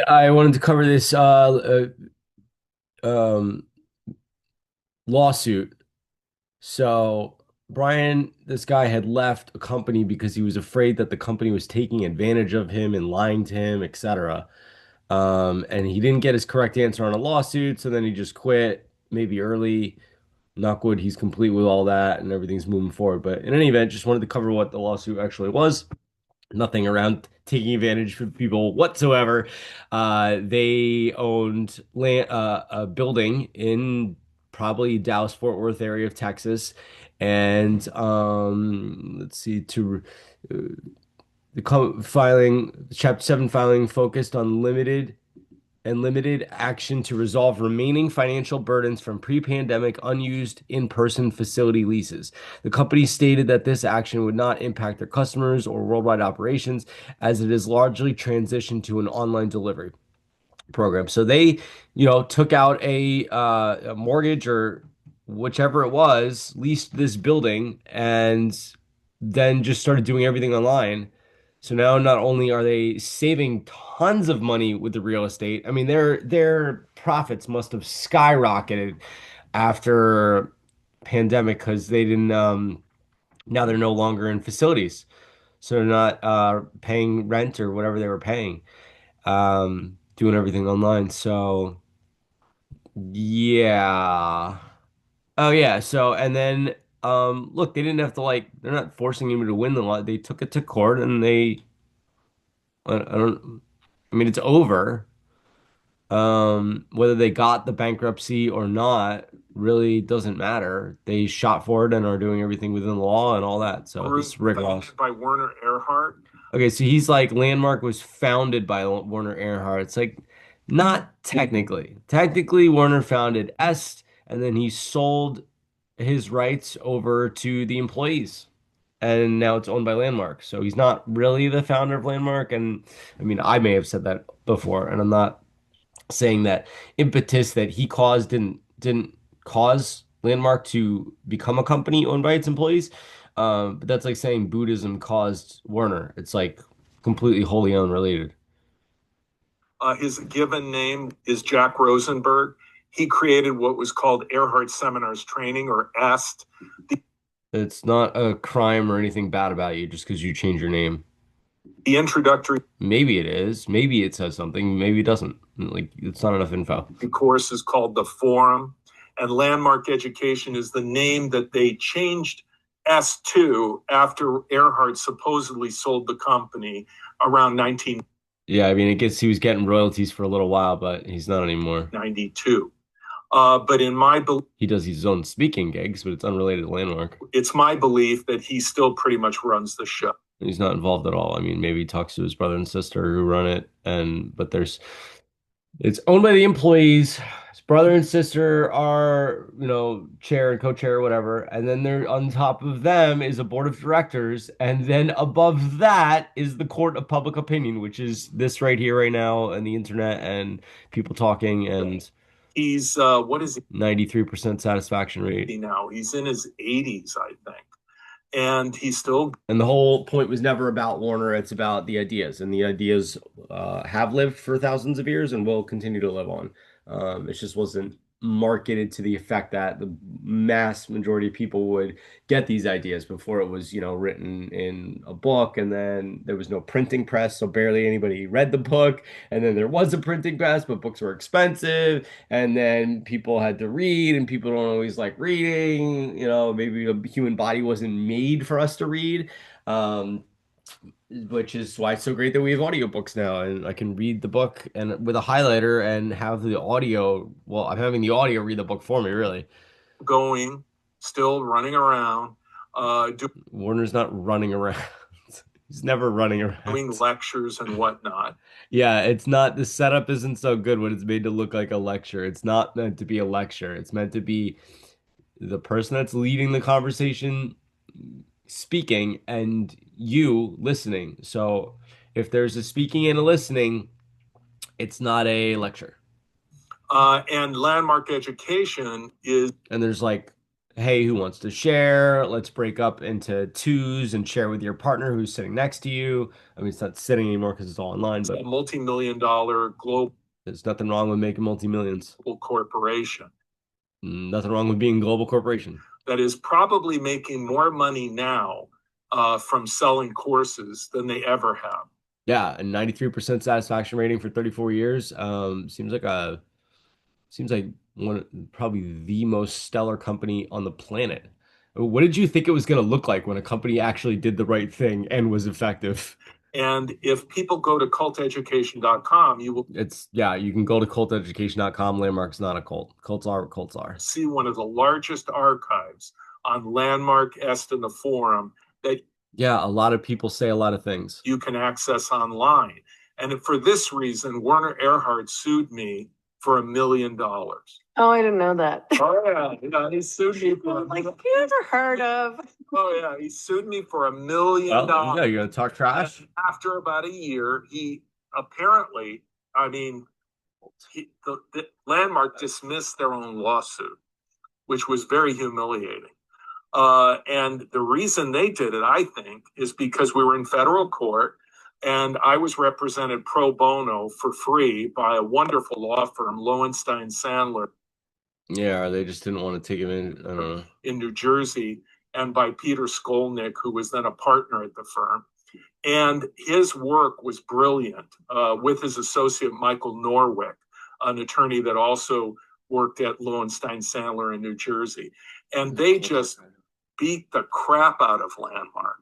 I wanted to cover this um, lawsuit. So, Brian, this guy had left a company because he was afraid that the company was taking advantage of him and lying to him, etc. And he didn't get his correct answer on a lawsuit, so then he just quit, maybe early. Knock wood, he's complete with all that and everything's moving forward. But in any event, just wanted to cover what the lawsuit actually was. Nothing around taking advantage of people whatsoever. They owned a building in probably Dallas Fort Worth area of Texas, and let's see, uh, the Chapter 7 filing focused on limited action to resolve remaining financial burdens from pre-pandemic unused in-person facility leases. The company stated that this action would not impact their customers or worldwide operations as it is largely transitioned to an online delivery program. So they, took out a mortgage or whichever it was, leased this building, and then just started doing everything online. So now not only are they saving tons of money with the real estate, I mean their profits must have skyrocketed after pandemic because they didn't now they're no longer in facilities. So they're not paying rent or whatever they were paying, doing everything online. So yeah. Oh yeah. So and then look, they didn't have to they're not forcing him to win the law. They took it to court and I don't I mean it's over. Whether they got the bankruptcy or not really doesn't matter. They shot for it and are doing everything within the law and all that. So Group this Rick Ross. founded by Werner Erhard. Okay, so he's like Landmark was founded by Warner Earhart. It's like not technically. Technically, Warner founded Est, and then he sold his rights over to the employees, and now it's owned by Landmark. So he's not really the founder of Landmark. And I mean, I may have said that before, and I'm not saying that impetus that he caused didn't cause Landmark to become a company owned by its employees. But that's like saying Buddhism caused Werner. It's like completely wholly unrelated. His given name is Jack Rosenberg. He created what was called Earhart Seminars Training, or EST. It's not a crime or anything bad about you just because you change your name. The introductory Maybe it is. Maybe it says something. Maybe it doesn't. Like it's not enough info. course is called the Forum, and Landmark Education is the name that they changed S to after Earhart supposedly sold the company around Yeah, I mean, it gets he was getting royalties for a little while, but he's not anymore. 1992. But in my belief, He does his own speaking gigs, but it's unrelated to Landmark. it's my belief that he still pretty much runs the show. He's not involved at all. I mean, maybe he talks to his brother and sister who run it, and but it's owned by the employees. His brother and sister are, chair and co-chair or whatever, and then there on top of them is a board of directors, and then above that is the court of public opinion, which is this right here, right now, and the internet and people talking, and He's what is 93% satisfaction rate. he now? He's in his 80s, I think, and he's still And the whole point was never about Warner. It's about the ideas, and the ideas have lived for thousands of years and will continue to live on. It just wasn't marketed to the effect that the mass majority of people would get these ideas before it was, written in a book, and then there was no printing press, so barely anybody read the book. And then there was a printing press, but books were expensive, and then people had to read, and people don't always like reading. Maybe the human body wasn't made for us to read. Um, which is why it's so great that we have audiobooks now and I can read the book and with a highlighter and have the audio. Well, I'm having the audio read the book for me, really. going, still running around, Warner's not running around. He's never running doing around. lectures and whatnot. Yeah, it's not the setup isn't so good when it's made to look like a lecture. It's not meant to be a lecture. It's meant to be the person that's leading the conversation speaking and you listening. So if there's a speaking and a listening, it's not a lecture. And Landmark Education is And there's like Hey, who wants to share? Let's break up into twos and share with your partner who's sitting next to you. I mean, it's not sitting anymore because it's all online, It's a but multi-million dollar global there's nothing wrong with making multi-millions. corporation Nothing wrong with being a global corporation. that is probably making more money now from selling courses than they ever have. Yeah, a 93% satisfaction rating for 34 years. Seems like one probably the most stellar company on the planet. What did you think it was going to look like when a company actually did the right thing and was effective? And if people go to culteducation.com, you will It's yeah, you can go to culteducation.com. Landmark's not a cult. Cults are what cults are. see one of the largest archives on Landmark Est in the forum that Yeah, a lot of people say a lot of things. you can access online. And for this reason, Werner Erhard sued me for $1 million. Oh, I didn't know that. Oh yeah, yeah, he sued me for Like, have you ever heard of? oh yeah, he sued me for $1 million. Well, yeah, you're gonna talk trash. And after about a year, he apparently, I mean, the Landmark dismissed their own lawsuit, which was very humiliating. And the reason they did it, I think, is because we were in federal court and I was represented pro bono for free by a wonderful law firm, Lowenstein Sandler, Yeah, they just didn't want to take him in. I don't know. in New Jersey, and by Peter Skolnick, who was then a partner at the firm. And his work was brilliant with his associate, Michael Norwick, an attorney that also worked at Lowenstein Sandler in New Jersey. And they just beat the crap out of Landmark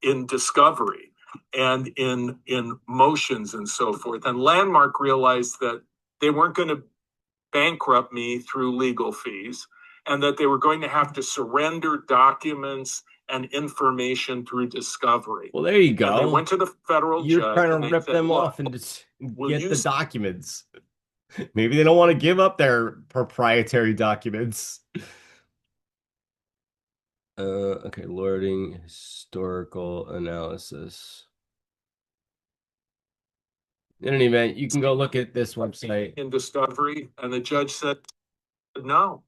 in discovery and in motions and so forth. And Landmark realized that they weren't going to bankrupt me through legal fees and that they were going to have to surrender documents and information through discovery. Well, there you And they go. went to the federal You're judge trying and to they rip said, them look, off and just will get you the documents. Maybe they don't want to give up their proprietary documents. Okay, loading historical analysis. In any event, you can go look at this website. in discovery? And the judge said, no,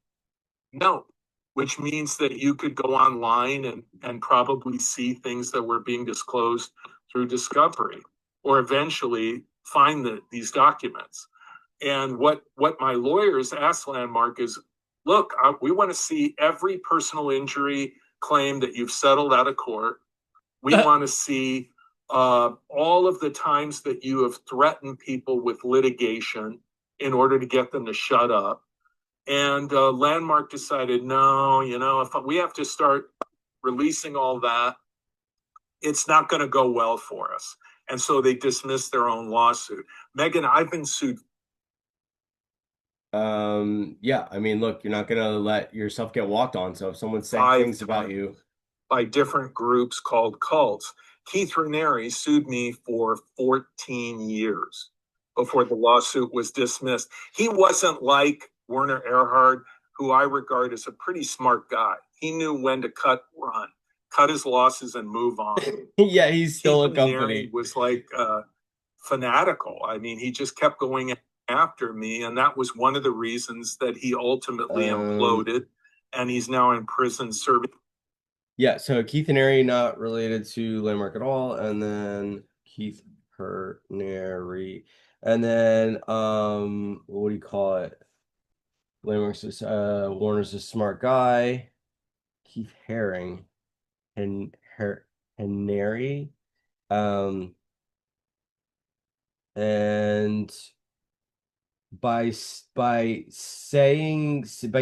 no, which means that you could go online and probably see things that were being disclosed through discovery or eventually find these documents. And what my lawyers asked Landmark is, look, we want to see every personal injury claim that you've settled out of court. We want to see all of the times that you have threatened people with litigation in order to get them to shut up. And Landmark decided, no, if we have to start releasing all that, it's not going to go well for us. And so they dismissed their own lawsuit. Megan, I've been sued. Yeah, I mean, look, you're not gonna let yourself get walked on. So if someone's saying things about you, by different groups called cults. Keith Raniere sued me for 14 years before the lawsuit was dismissed. He wasn't like Werner Erhard, who I regard as a pretty smart guy. He knew when to cut his losses and move on. yeah, he's still Keith a Raniere company. was like fanatical. I mean, he just kept going after me, and that was one of the reasons that he ultimately imploded, and he's now in prison serving. Yeah, so Keith Raniere not related to Landmark at all, and then Keith Raniere, and then what do you call it? Landmark's is Warner's a smart guy. Keith Haring and Raniere, um, and by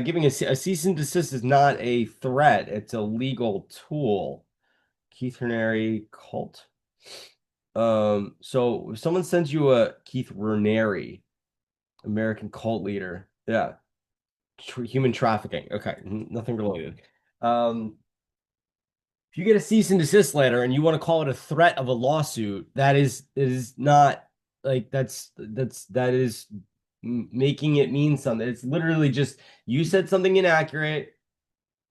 giving a cease and desist is not a threat; it's a legal tool. Keith Raniere cult. So if someone sends you a Keith Raniere, American cult leader, yeah, human trafficking. Okay, nothing related. If you get a cease and desist letter and you want to call it a threat of a lawsuit, that is not like that is making it mean something. It's literally just you said something inaccurate.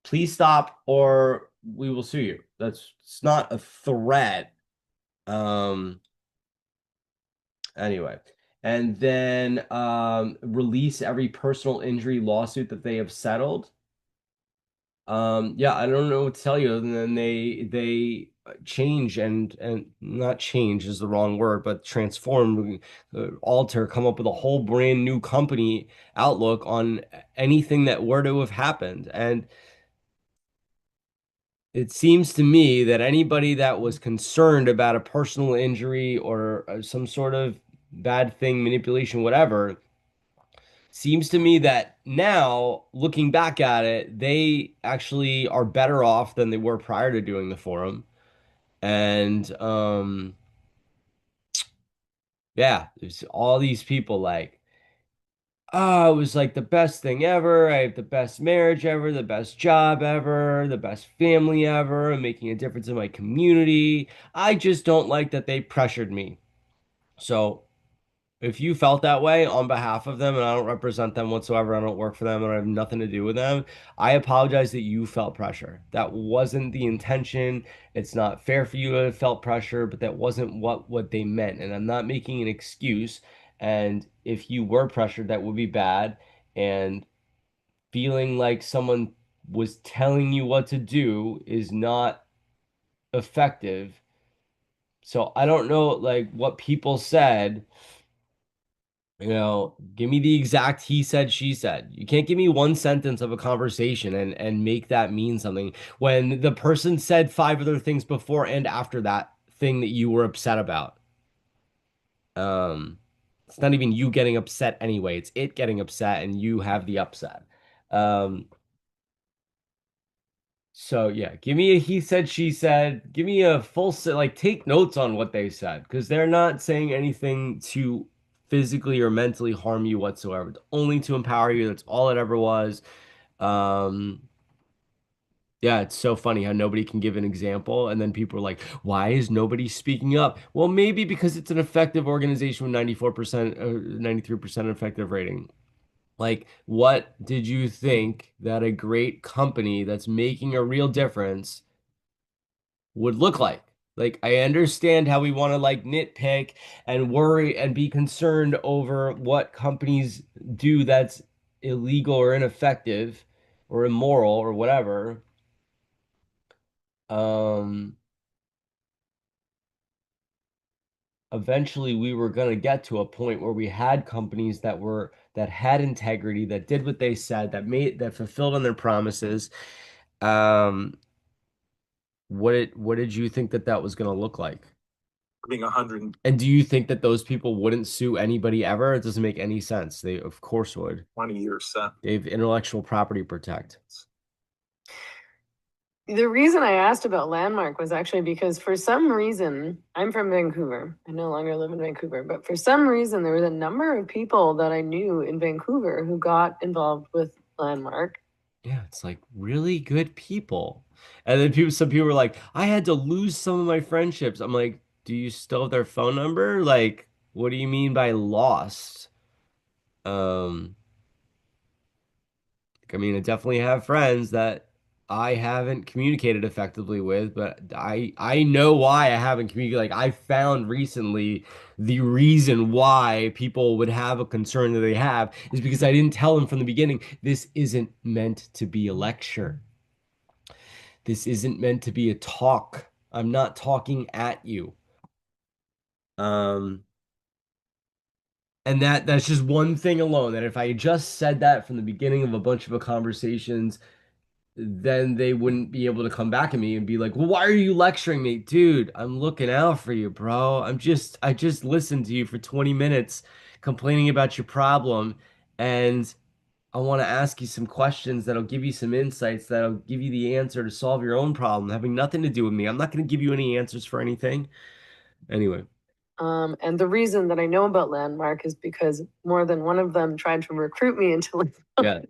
Please stop, or we will sue you. It's not a threat. Um, Anyway, and then release every personal injury lawsuit that they have settled. Yeah, I don't know what to tell you other than they change and not change is the wrong word, but transform, alter, come up with a whole brand new company outlook on anything that were to have happened. And it seems to me that anybody that was concerned about a personal injury or some sort of bad thing, manipulation, whatever, seems to me that now, looking back at it, they actually are better off than they were prior to doing the forum. And yeah, there's all these people like, oh, it was like the best thing ever. I have the best marriage ever, the best job ever, the best family ever. I'm making a difference in my community. I just don't like that they pressured me. So if you felt that way on behalf of them, and I don't represent them whatsoever, I don't work for them, and I have nothing to do with them, I apologize that you felt pressure. That wasn't the intention. It's not fair for you to have felt pressure, but that wasn't what they meant. And I'm not making an excuse. And if you were pressured, that would be bad. And feeling like someone was telling you what to do is not effective. So I don't know like what people said. Give me the exact he said, she said. You can't give me one sentence of a conversation and make that mean something when the person said five other things before and after that thing that you were upset about. Um, it's not even you getting upset anyway. It's it getting upset and you have the upset. Um, so yeah, give me a he said, she said. Give me a full set, like take notes on what they said because they're not saying anything to physically or mentally harm you whatsoever. It's only to empower you. That's all it ever was. Um, yeah, it's so funny how nobody can give an example, and then people are like, "Why is nobody speaking up?" Well, maybe because it's an effective organization with 94%, 93% effective rating. Like, what did you think that a great company that's making a real difference would look like? Like, I understand how we want to like nitpick and worry and be concerned over what companies do that's illegal or ineffective or immoral or whatever. Um, Eventually we were going to get to a point where we had companies that had integrity, that did what they said, that fulfilled on their promises. Um, what did you think that that was going to look like? Being 120 And do you think that those people wouldn't sue anybody ever? It doesn't make any sense. They, of course, would. years sentence. They have intellectual property protect. The reason I asked about Landmark was actually because for some reason, I'm from Vancouver. I no longer live in Vancouver, but for some reason, there was a number of people that I knew in Vancouver who got involved with Landmark. Yeah, it's like really good people. And then some people were like, I had to lose some of my friendships. I'm like, do you still have their phone number? Like, what do you mean by lost? Um, I mean, I definitely have friends that I haven't communicated effectively with, but I know why I haven't communicated. Like I found recently the reason why people would have a concern that they have is because I didn't tell them from the beginning, this isn't meant to be a lecture. This isn't meant to be a talk. I'm not talking at you. Um, and that's just one thing alone. That if I had just said that from the beginning of a bunch of conversations, then they wouldn't be able to come back at me and be like, "Well, why are you lecturing me?" Dude, I'm looking out for you, bro. I just listened to you for 20 minutes complaining about your problem, and I want to ask you some questions that'll give you some insights that'll give you the answer to solve your own problem, having nothing to do with me. I'm not going to give you any answers for anything. Anyway, And the reason that I know about Landmark is because more than one of them tried to recruit me into yeah,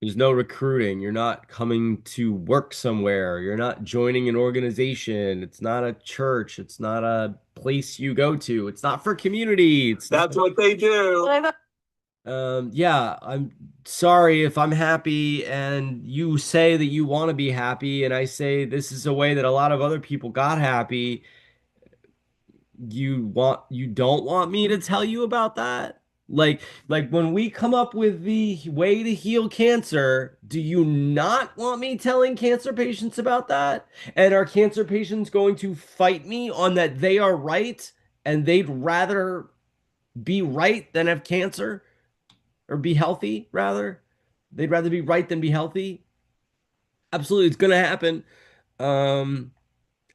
there's no recruiting. You're not coming to work somewhere. You're not joining an organization. It's not a church. It's not a place you go to. It's not for community. It's not. That's what they do. I thought, Yeah, I'm sorry if I'm happy and you say that you want to be happy, and I say this is a way that a lot of other people got happy. You don't want me to tell you about that? Like when we come up with the way to heal cancer, do you not want me telling cancer patients about that? And are cancer patients going to fight me on that they are right and they'd rather be right than have cancer or be healthy rather? They'd rather be right than be healthy. Absolutely, it's gonna happen. Um,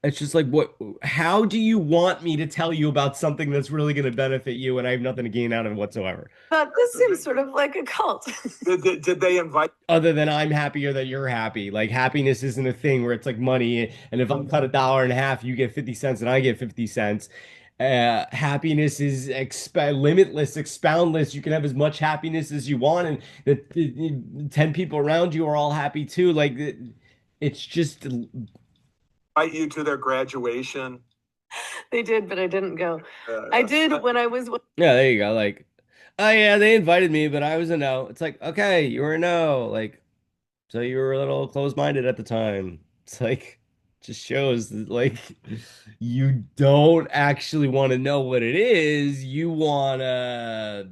it's just like what how do you want me to tell you about something that's really gonna benefit you and I have nothing to gain out of it whatsoever? But this seems sort of like a cult. Did they invite? Other than I'm happier that you're happy. Like happiness isn't a thing where it's like money, and if I cut a dollar in half, you get 50 cents and I get 50 cents. Happiness is limitless, expoundless. You can have as much happiness as you want, and the 10 people around you are all happy too. Like it's just Invite you to their graduation? They did, but I didn't go. I did when I was. yeah, there you go. Like, oh yeah, they invited me, but I was a no. It's like, okay, you were a no. Like, so you were a little closed-minded at the time. It's like just shows that like you don't actually want to know what it is. You want to,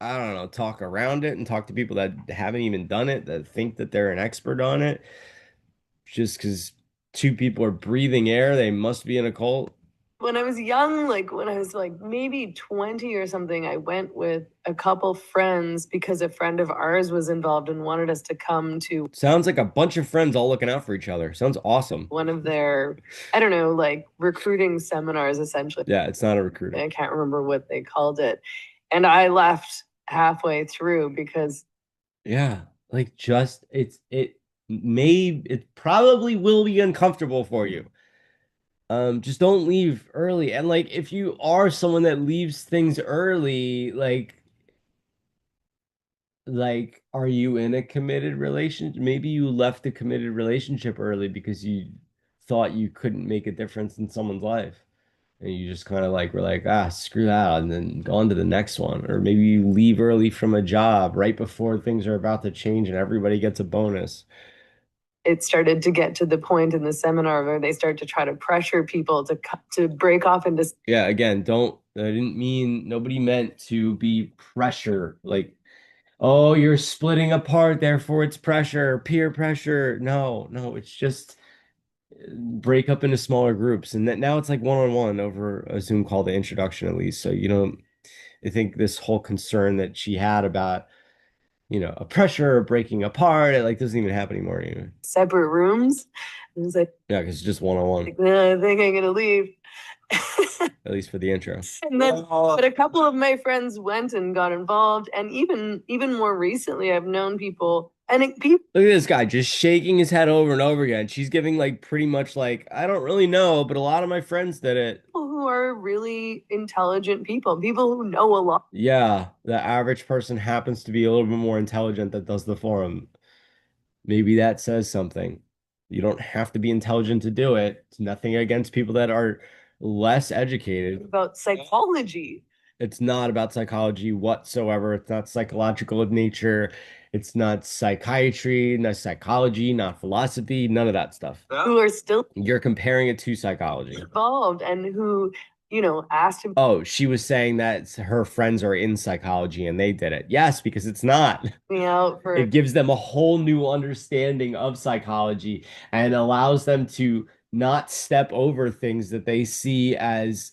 I don't know, talk around it and talk to people that haven't even done it, that think that they're an expert on it. Just because two people are breathing air, they must be in a cult. When I was young, like when I was like maybe 20 or something, I went with a couple friends because a friend of ours was involved and wanted us to come to Sounds like a bunch of friends all looking out for each other. Sounds awesome. one of their, I don't know, like recruiting seminars essentially. Yeah, it's not a recruiter. I can't remember what they called it. And I left halfway through because Yeah, like just it probably will be uncomfortable for you. Just don't leave early. And like if you are someone that leaves things early, like are you in a committed relationship? Maybe you left a committed relationship early because you thought you couldn't make a difference in someone's life. And you just kind of like were like, ah, screw that, and then go on to the next one. Or maybe you leave early from a job right before things are about to change and everybody gets a bonus. it started to get to the point in the seminar where they start to try to pressure people to break off into. Yeah, again, don't, I didn't mean, nobody meant to be pressure. Like, oh, you're splitting apart, therefore it's pressure, peer pressure. No, no, it's just break up into smaller groups. And that now it's like one-on-one over a Zoom call, the introduction at least. So, I think this whole concern that she had about, a pressure or breaking apart, it like doesn't even happen anymore anyway. Separate rooms. And I was like, Yeah, because it's just one-on-one, like, nah, I think I'm gonna leave. at least for the intro. And then, but a couple of my friends went and got involved, and even more recently, I've known people, and people Look at this guy just shaking his head over and over again. She's giving like pretty much like, I don't really know, but a lot of my friends did it. who are really intelligent people who know a lot. Yeah, the average person happens to be a little bit more intelligent that does the forum. Maybe that says something. You don't have to be intelligent to do it. It's nothing against people that are less educated. About psychology. It's not about psychology whatsoever. It's not psychological in nature. It's not psychiatry, not psychology, not philosophy, none of that stuff. Who are still You're comparing it to psychology. involved and who, asked him Oh, she was saying that her friends are in psychology and they did it. Yes, because it's not. me out for It gives them a whole new understanding of psychology and allows them to not step over things that they see as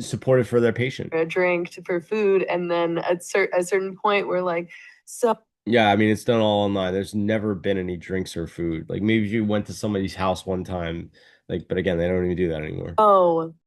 supportive for their patient. a drink for food, and then at a certain point we're like, so Yeah, I mean, it's done all online. There's never been any drinks or food. Like maybe you went to somebody's house one time, like, but again, they don't even do that anymore. oh,